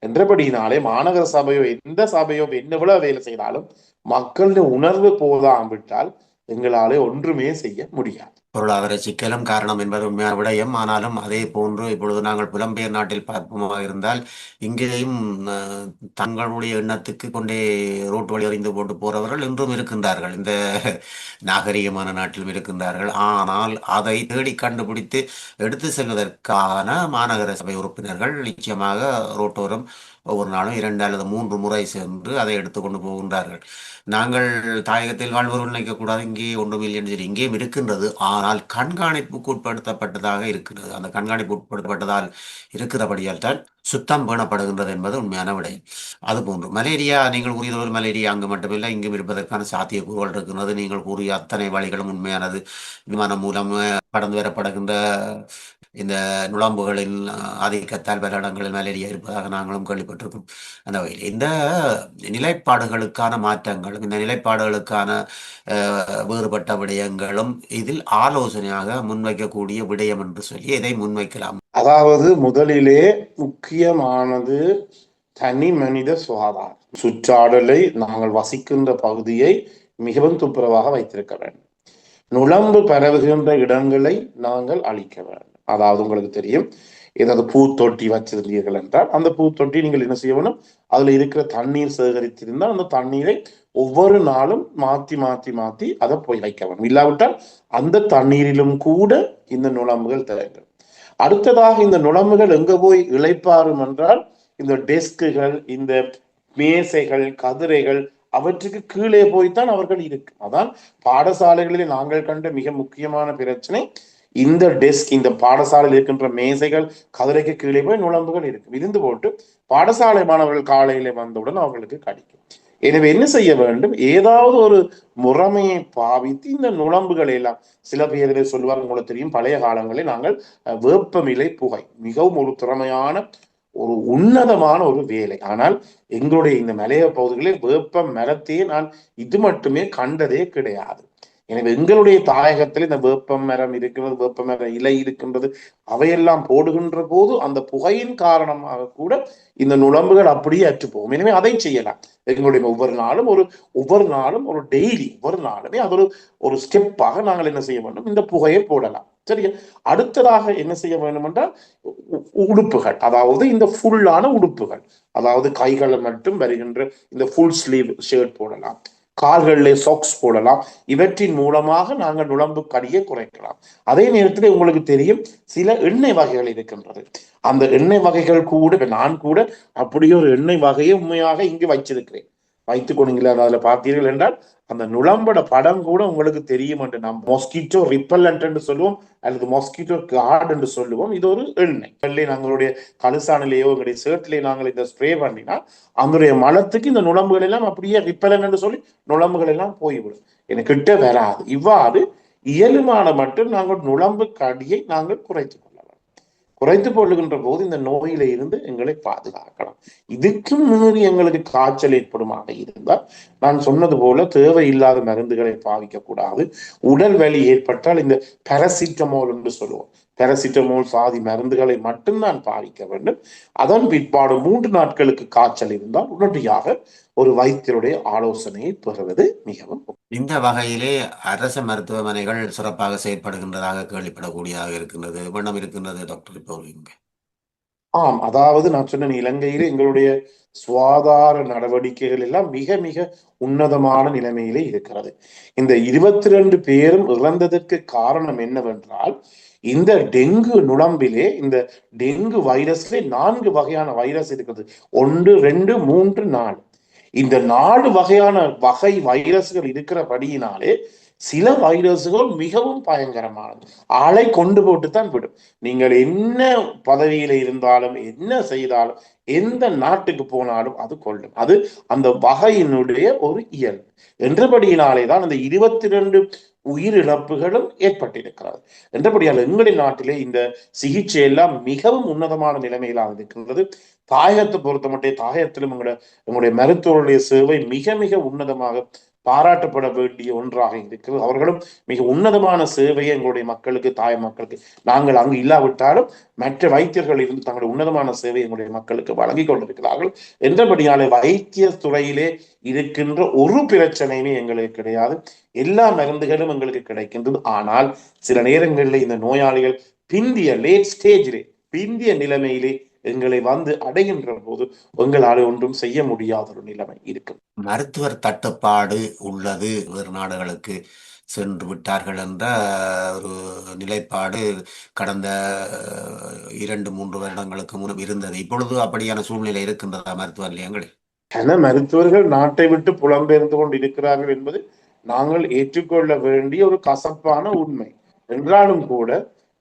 என்றபடினாலே மாநகர சபையோ எந்த சபையோ என்னவ்வளவு வேலை செய்தாலும் மக்களுடைய உணர்வு போதாவிட்டால் எங்களாலே ஒன்றுமே செய்ய முடியாது. பொருளாதார சிக்கலும் காரணம் என்பது உண்மையான விடயம். ஆனாலும் அதே போன்று இப்பொழுது நாங்கள் புலம்பெயர் நாட்டில் பார்ப்போமாக இருந்தால் இங்கேயும் தங்களுடைய எண்ணத்துக்கு கொண்டே ரோட்டு வழி அறிந்து போட்டு போறவர்கள் இன்றும் இருக்கின்றார்கள். இந்த நாகரிகமான நாட்டிலும் இருக்கின்றார்கள். ஆனால் அதை தேடி கண்டுபிடித்து எடுத்து செல்வதற்கான மாநகர சபை உறுப்பினர்கள் நிச்சயமாக ரோட்டோரம் ஒவ்வொரு நாளும் 2 அல்லது 3 முறை சென்று அதை எடுத்துக்கொண்டு போகின்றார்கள். நாங்கள் தாயகத்தில் வாழ்வர்கள் நினைக்கக்கூடாது, இங்கே ஒன்றும் இல்லை என்று சொல்லி இங்கேயும் இருக்கின்றது. ஆனால் கண்காணிப்புக்கு உட்படுத்தப்பட்டதாக இருக்கிறது. அந்த கண்காணிப்பு உட்படுத்தப்பட்டதால் இருக்கிறபடியால் தான் சுத்தம் பேணப்படுகின்றது என்பது உண்மையான விடை. அதுபோன்று மலேரியா, நீங்கள் கூறியதோடு மலேரியா அங்கு மட்டுமில்லை இங்கும் இருப்பதற்கான சாத்தியக்கூறுகள் இருக்கின்றது. நீங்கள் கூறிய அத்தனை வழிகளும் உண்மையானது. விமானம் மூலம் கடந்து வரப்படுகின்ற இந்த நுளம்புகளின் ஆதிக்கத்தால் பல இடங்களில் மலேரியா இருப்பதாக நாங்களும் கேள்விப்பட்டிருக்கோம். அந்த வகையில் இந்த நிலைப்பாடுகளுக்கான மாற்றங்களும் இந்த நிலைப்பாடுகளுக்கான வேறுபட்ட விடயங்களும் இதில் ஆலோசனையாக முன்வைக்கக்கூடிய விடயம் என்று சொல்லி இதை முன்வைக்கலாம். அதாவது முதலிலே முக்கியமானது தனி மனித சுகாதாரம். சுற்றாடலை, நாங்கள் வசிக்கின்ற பகுதியை மிகவும் துப்புரவாக வைத்திருக்க வேண்டும். நுளம்பு பரவுகின்ற இடங்களை நாங்கள் அழிக்க வேண்டும். அதாவது உங்களுக்கு தெரியும், ஏதாவது பூத்தொட்டி வச்சிருந்தீர்கள் என்றால் அந்த பூத்தொட்டி நீங்கள் என்ன செய்ய வேணும், அதுல இருக்கிற தண்ணீர் சேகரித்திருந்தால் அந்த தண்ணீரை ஒவ்வொரு நாளும் மாத்தி மாத்தி மாத்தி அதை போய் வைக்க வேணும். இல்லாவிட்டால் அந்த தண்ணீரிலும் கூட இந்த நுளம்புகள் தேங்கும். அடுத்ததாக இந்த நுளம்புகள் எங்க போய் இளைப்பாறும் என்றால் இந்த டெஸ்குகள், இந்த மேசைகள், கதிரைகள் அவற்றுக்கு கீழே போய்த்தான் அவர்கள் இருக்கு. அதான் பாடசாலைகளில் நாங்கள் கண்ட மிக முக்கியமான பிரச்சனை, இந்த டெஸ்க், இந்த பாடசாலையில் இருக்கின்ற மேசைகள், கதிரைக்கு கீழே போய் நுளம்புகள் இருக்கு. இருந்து போட்டு பாடசாலை மாணவர்கள் காலையில வந்தவுடன் அவர்களுக்கு கிடைக்கும். எனவே என்ன செய்ய வேண்டும், ஏதாவது ஒரு முறைமையை பாவித்து இந்த நுளம்புகளை எல்லாம், சில பேர் சொல்லுவாங்க, உங்களுக்கு தெரியும், பழைய காலங்களில் நாங்கள் வேப்பமிலை புகை மிகவும் ஒரு திறமையான ஒரு உன்னதமான ஒரு வேலை. ஆனால் எங்களுடைய இந்த மலைய பகுதிகளில் வேப்ப மரத்தையே நான் இது மட்டுமே கண்டதே கிடையாது. எனவே எங்களுடைய தாயகத்தில் இந்த வேப்ப மரம் இருக்கிறது, வேப்ப மர இலை இருக்கின்றது, அவையெல்லாம் போடுகின்ற போது அந்த புகையின் காரணமாக கூட இந்த நுளம்புகள் அப்படியே அற்று போகும். எனவே அதை செய்யலாம். எங்களுடைய ஒவ்வொரு நாளும் ஒரு டெய்லி, ஒவ்வொரு நாளுமே அது ஒரு ஸ்டெப்பாக நாங்கள் என்ன செய்ய வேண்டும், இந்த புகையை போடலாம். சரியா? அடுத்ததாக என்ன செய்ய வேண்டும் என்றால் உடுப்புகள், அதாவது இந்த ஃபுல்லான உடுப்புகள், அதாவது கைகளை மட்டும் வருகின்ற இந்த ஃபுல் ஸ்லீவ் ஷர்ட் போடலாம், கால்களிலே சாக்ஸ் போடலாம். இவற்றின் மூலமாக நாங்கள் நுளம்பு கடியை குறைக்கலாம். அதே நேரத்தில் உங்களுக்கு தெரியும், சில எண்ணெய் வகைகள் இருக்கின்றது. அந்த எண்ணெய் வகைகள் கூட, நான் கூட அப்படியே ஒரு எண்ணெய் வகையை உண்மையாக இங்கு வைத்திருக்கிறேன், வைத்துக் கொண்டீங்களா? அதில் பார்த்தீர்கள் என்றால் அந்த நுளம்போட படம் கூட உங்களுக்கு தெரியும் என்று நாம் மொஸ்கிட்டோ ரிப்பல்லண்ட் என்று சொல்லுவோம், அல்லது மொஸ்கிட்டோ கார்டு என்று சொல்லுவோம். இது ஒரு எண்ணெய். நாங்களுடைய கலுசானிலேயோ எங்களுடைய ஷர்ட்லேயே நாங்கள் இந்த ஸ்ப்ரே பண்ணினா அதனுடைய மலத்துக்கு இந்த நுளம்புகள் எல்லாம் அப்படியே ரிப்பல்லண்ட் என்று சொல்லி நுளம்புகள் எல்லாம் போய்விடும், எனக்கு கிட்ட வராது. இவ்வாறு இயலுமான மட்டும் நாங்கள் நுளம்பு கடியை நாங்கள் குறைத்து கொள்ளுகின்ற போது இந்த நோயில இருந்து எங்களை பாதுகாக்கலாம். இதுக்கு மீறி எங்களுக்கு காய்ச்சல் ஏற்படுமாக இருந்தால் நான் சொன்னது போல தேவையில்லாத மருந்துகளை பாவிக்க கூடாது. உடல் வலி ஏற்பட்டால் இந்த பாராசிட்டமோல் என்று சொல்லுவோம், பாராசிட்டமோல் சாதி மருந்துகளை மட்டும்தான் பாவிக்க வேண்டும். அதன் பிற்பாடு 3 நாட்களுக்கு காய்ச்சல் இருந்தால் உடனடியாக ஒரு வைத்தியருடைய ஆலோசனையை பெறுவது மிகவும். இந்த வகையிலே அரசு மருத்துவமனைகள் சிறப்பாக செயற்படுகின்றதாக கேள்விப்படக்கூடியதாக இருக்கின்றது, வண்ணம் இருக்கின்றது டாக்டர். இப்போ ஆம், அதாவது நான் சொன்ன இலங்கையில எங்களுடைய சுகாதார நடவடிக்கைகள் எல்லாம் மிக மிக உன்னதமான நிலைமையிலே இருக்கிறது. இந்த 22 பேரும் இறந்ததற்கு காரணம் என்னவென்றால், இந்த டெங்கு நுளம்பிலே, இந்த டெங்கு வைரஸ்ல 4 வகையான வைரஸ் இருக்கிறது. 1, 2, 3, 4. இந்த 4 வகையான வைரஸ்கள் இருக்கிறபடியினாலே சில வைரஸ்கள் மிகவும் பயங்கரமானது, ஆளை கொண்டு போட்டுத்தான் விடும். நீங்கள் என்ன பதவியில இருந்தாலும், என்ன செய்தாலும், எந்த நாட்டுக்கு போனாலும் அது கொள்ளும். அது அந்த வகையினுடைய ஒரு இயல்பு என்றபடியினாலே தான் அந்த 22 உயிரிழப்புகளும் ஏற்பட்டிருக்கிறது. என்றபடியால் எங்களுடைய நாட்டிலே இந்த சிகிச்சை எல்லாம் மிகவும் உன்னதமான நிலைமையிலாக இருக்கின்றது. தாயகத்தை பொறுத்த மட்டும் தாயகத்திலும் எங்களுடைய மருத்துவருடைய சேவை மிக மிக உன்னதமாக பாராட்டப்பட வேண்டிய ஒன்றாக இருக்கிறது. அவர்களும் மிக உன்னதமான சேவையை எங்களுடைய மக்களுக்கு, தாய் மக்களுக்கு, நாங்கள் அங்கு இல்லாவிட்டாலும் மற்ற வைத்தியர்கள் இருந்து தங்களுடைய உன்னதமான சேவை எங்களுடைய மக்களுக்கு வழங்கி கொண்டிருக்கிறார்கள். என்றபடியாலே வைத்திய துறையிலே இருக்கின்ற ஒரு பிரச்சனையுமே எங்களுக்கு கிடையாது. எல்லா மருந்துகளும் எங்களுக்கு கிடைக்கின்றது. ஆனால் சில நேரங்களில் இந்த நோயாளிகள் லேட் ஸ்டேஜிலே, பிந்திய நிலைமையிலே எங்களை வந்து அடைகின்ற போது எங்களால் ஒன்றும் செய்ய முடியாத ஒரு நிலைமை இருக்கும். மருத்துவர் தட்டுப்பாடு உள்ளது, வேறு நாடுகளுக்கு சென்று விட்டார்கள் என்ற ஒரு நிலைப்பாடு கடந்த 2-3 வருடங்களுக்கு முன்பு இருந்தது. இப்பொழுது அப்படியான சூழ்நிலை இருக்கின்றதா மருத்துவ நிலையங்களில்? மருத்துவர்கள் நாட்டை விட்டு புலம்பெயர்ந்து கொண்டு இருக்கிறார்கள் என்பது நாங்கள் ஏற்றுக்கொள்ள வேண்டிய ஒரு கசப்பான உண்மை. என்றாலும் கூட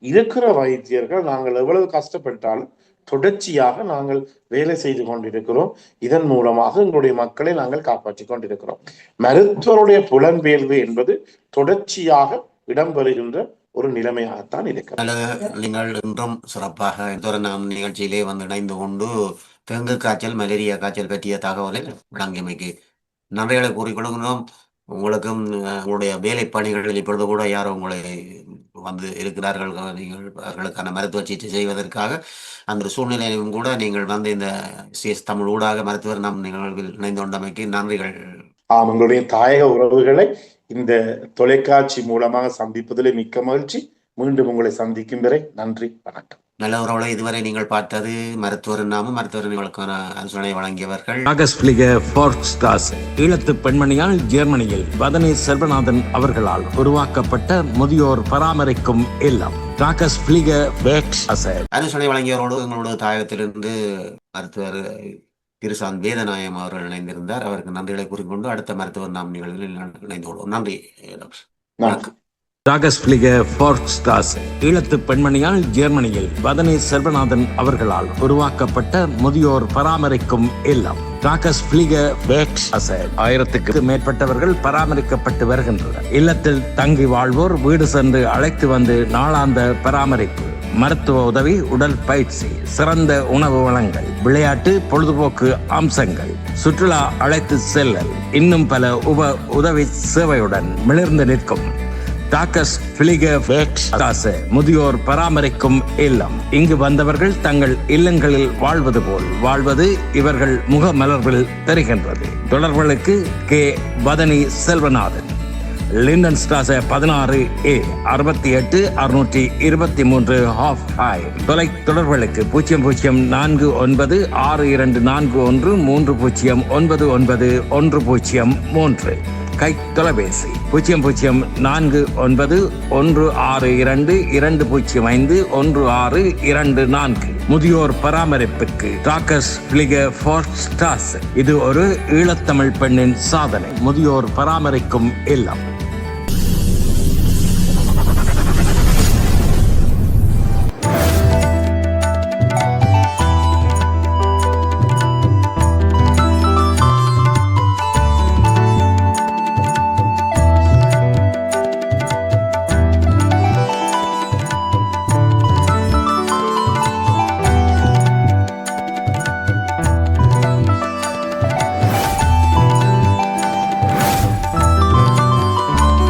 இருக்கிற வைத்தியர்கள் நாங்கள் எவ்வளவு கஷ்டப்பட்டாலும் தொடர்ச்சியாக நாங்கள் வேலை செய்து கொண்டிருக்கிறோம். இதன் மூலமாக எங்களுடைய மக்களை நாங்கள் காப்பாற்றிக் கொண்டிருக்கிறோம். மருத்துவருடைய புலம்பெயர்வு என்பது தொடர்ச்சியாக இடம்பெறுகின்ற ஒரு நிலைமையாகத்தான் இருக்கிறது. நீங்கள் இன்றும் சிறப்பாக நாம் நிகழ்ச்சியிலே வந்து இணைந்து கொண்டு டெங்கு காய்ச்சல், மலேரியா காய்ச்சல் பற்றிய தகவலை வழங்கியமைக்கு நன்றிகளை கூறிக்கொள்கிறோம். உங்களுக்கும் உங்களுடைய வேலை பணிகளில் இப்பொழுது கூட யாரும் உங்களை வந்து இருக்கிறார்கள், நீங்கள் அவர்களுக்கான மருத்துவ சிகிச்சை செய்வதற்காக அந்த சூழ்நிலையிலும் கூட நீங்கள் வந்து இந்த CS தமிழ் ஊடாக மருத்துவர் நம் நிகழ்வில் இணைந்து கொண்டமைக்கு நன்றிகள். உங்களுடைய தாயக உறவுகளை இந்த தொலைக்காட்சி மூலமாக சந்திப்பதில் மிக்க மகிழ்ச்சி. மீண்டும் உங்களை சந்திக்கும் வரை நன்றி, வணக்கம். நல்ல உறவுகளை இதுவரை நீங்கள் பார்த்தது மருத்துவர் நாமும் மருத்துவர்களுக்கான ஆலோசனை வழங்கியவர்கள் ஈழத்து பெண்மணியால் ஜெர்மனியில் வதனி செல்வநாதன் அவர்களால் உருவாக்கப்பட்ட முதியோர் பராமரிக்கும் இல்லம். ஆலோசனை வழங்கியவரோடு எங்களோட தாயகத்திலிருந்து மருத்துவர் திருசாந்த் வேதநாயம் அவர்கள் இணைந்திருந்தார். அவருக்கு நன்றிகளை கூறிக்கொண்டு அடுத்த மருத்துவர் நாம் நிகழ்வில் இணைந்து கொள்வோம். நன்றி டாக்டர். ஈழத்து பெண்மணியால் ஜெர்மனியில் வதனி செல்வநாதன் அவர்களால் உருவாக்கப்பட்ட முதியோர் பராமரிக்கும் இல்லம். 1000க்கு மேற்பட்டவர்கள் பராமரிக்கப்பட்டு வருகின்றனர். இல்லத்தில் தங்கி வாழ்வோர் வீடு சென்று அழைத்து வந்து நாளாந்த பராமரிப்பு, மருத்துவ உதவி, உடல் பயிற்சி, சிறந்த உணவு வளங்கள், விளையாட்டு, பொழுதுபோக்கு அம்சங்கள், சுற்றுலா அழைத்து செல்லல், இன்னும் பல உதவி சேவையுடன் மிளிர்ந்து நிற்கும் முதியோர் பராமரிக்கும் இல்லம். இங்கு வந்தவர்கள் தங்கள் இல்லங்களில் வாழ்வது போல் வாழ்வது இவர்கள் முகமலர்வில் தெரிகின்றது. தொடர்புகளுக்கு K. Vathani Selvanathan, Linden Strasse 16A 68 623 ஹாஃப் ஹை. தொலை தொடர்புகளுக்கு 0040413099 கை தொலைபேசி 0041622051651624. முதியோர் பராமரிப்புக்கு இது ஒரு ஈழத்தமிழ் பெண்ணின் சாதனை. முதியோர் பராமரிக்கும் இல்லம்.